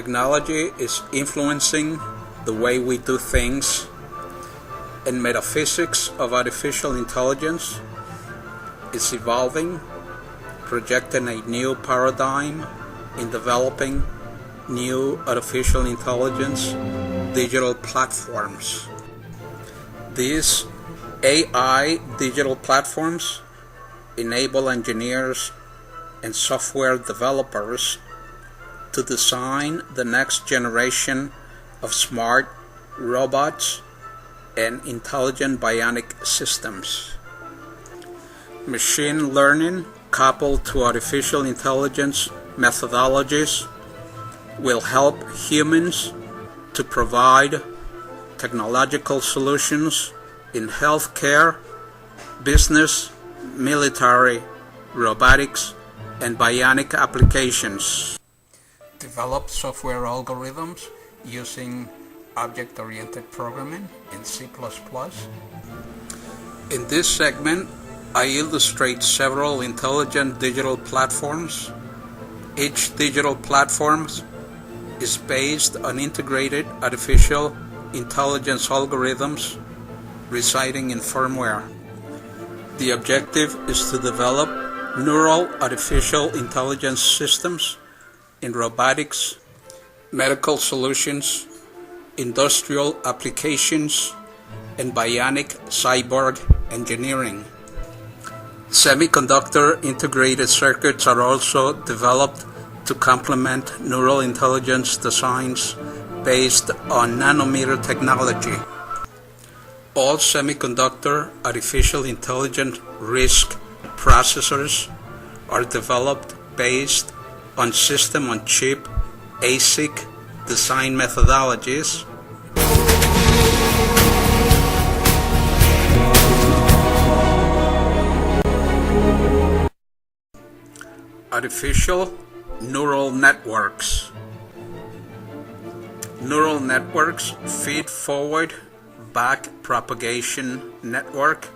Technology is influencing the way we do things, and metaphysics of artificial intelligence is evolving, projecting a new paradigm in developing new artificial intelligence digital platforms. These AI digital platforms enable engineers and software developers to design the next generation of smart robots and intelligent bionic systems. Machine learning coupled to artificial intelligence methodologies will help humans to provide technological solutions in healthcare, business, military, robotics, and bionic applications. Develop software algorithms using object-oriented programming in C++. In this segment, I illustrate several intelligent digital platforms. Each digital platform is based on integrated artificial intelligence algorithms residing in firmware. The objective is to develop neural artificial intelligence systems in robotics, medical solutions, industrial applications, and bionic cyborg engineering. Semiconductor integrated circuits are also developed to complement neural intelligence designs based on nanometer technology. All semiconductor artificial intelligence RISC processors are developed based on system-on-chip ASIC design methodologies. Artificial neural networks. Neural networks feed forward back propagation network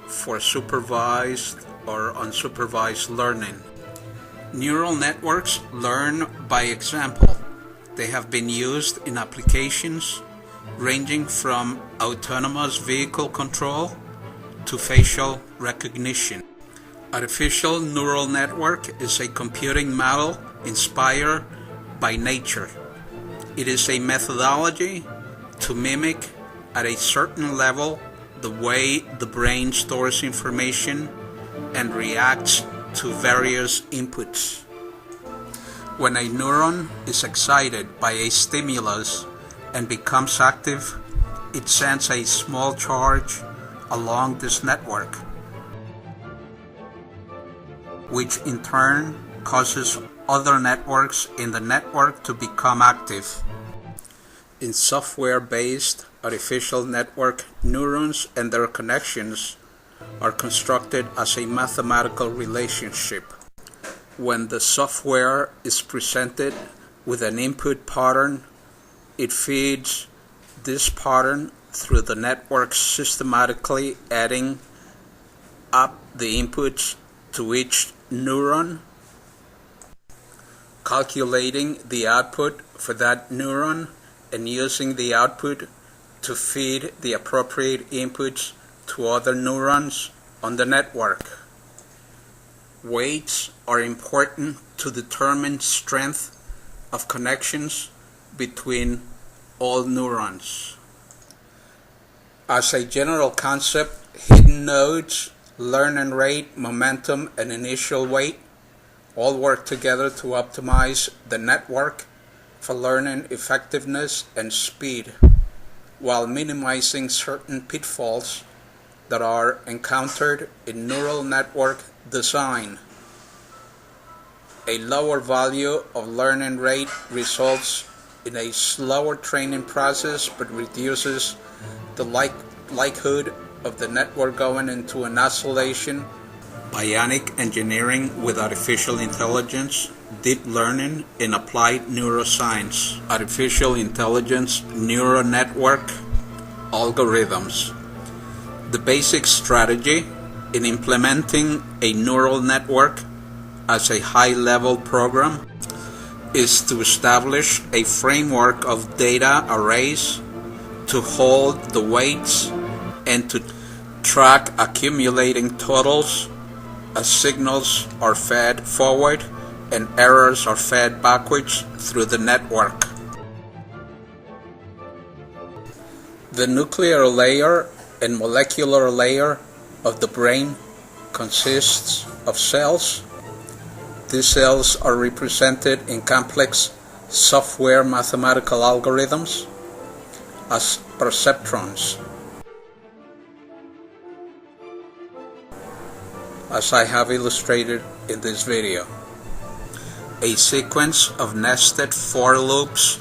for supervised or unsupervised learning. Neural networks learn by example. They have been used in applications ranging from autonomous vehicle control to facial recognition. Artificial neural network is a computing model inspired by nature. It is a methodology to mimic at a certain level the way the brain stores information and reacts to various inputs. When a neuron is excited by a stimulus and becomes active, it sends a small charge along this network, which in turn causes other networks in the network to become active. In software-based artificial network, neurons and their connections are constructed as a mathematical relationship. When the software is presented with an input pattern, it feeds this pattern through the network, systematically adding up the inputs to each neuron, calculating the output for that neuron, and using the output to feed the appropriate inputs to other neurons on the network. Weights are important to determine strength of connections between all neurons. As a general concept, hidden nodes, learning rate, momentum, and initial weight all work together to optimize the network for learning effectiveness and speed, while minimizing certain pitfalls that are encountered in neural network design. A lower value of learning rate results in a slower training process but reduces the likelihood of the network going into an oscillation. Bionic engineering with artificial intelligence, deep learning, and applied neuroscience. Artificial intelligence neural network algorithms. The basic strategy in implementing a neural network as a high-level program is to establish a framework of data arrays to hold the weights and to track accumulating totals as signals are fed forward and errors are fed backwards through the network. The nuclear layer and molecular layer of the brain consists of cells. These cells are represented in complex software mathematical algorithms as perceptrons, as I have illustrated in this video. A sequence of nested for loops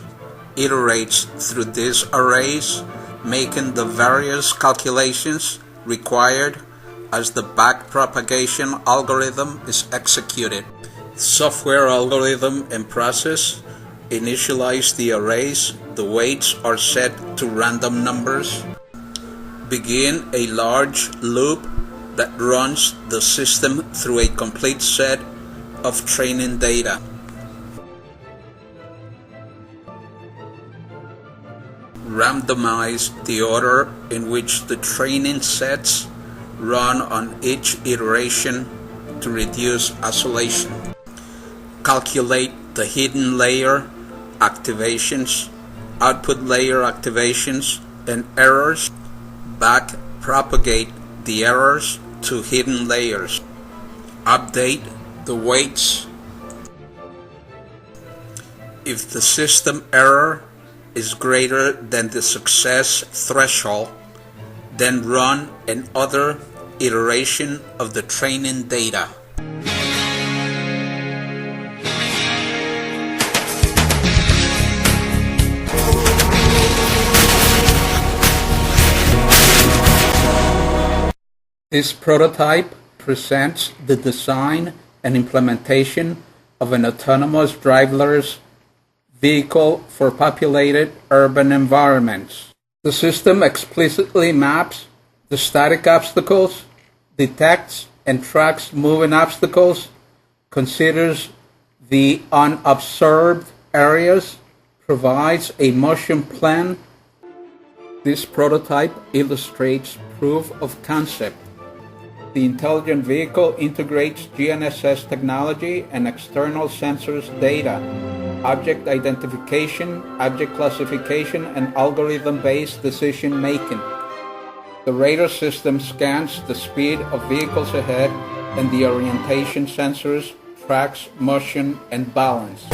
iterates through these arrays, making the various calculations required as the backpropagation algorithm is executed. Software algorithm and process initialize the arrays. The weights are set to random numbers. Begin a large loop that runs the system through a complete set of training data. Randomize the order in which the training sets run on each iteration to reduce oscillation. Calculate the hidden layer activations, output layer activations, and errors. Back-propagate the errors to hidden layers. Update the weights. If the system error is greater than the success threshold, then run another iteration of the training data. This prototype presents the design and implementation of an autonomous driverless vehicle for populated urban environments. The system explicitly maps the static obstacles, detects and tracks moving obstacles, considers the unobserved areas, provides a motion plan. This prototype illustrates proof of concept. The intelligent vehicle integrates GNSS technology and external sensors data, object identification, object classification, and algorithm-based decision-making. The radar system scans the speed of vehicles ahead, and the orientation sensors tracks motion and balance.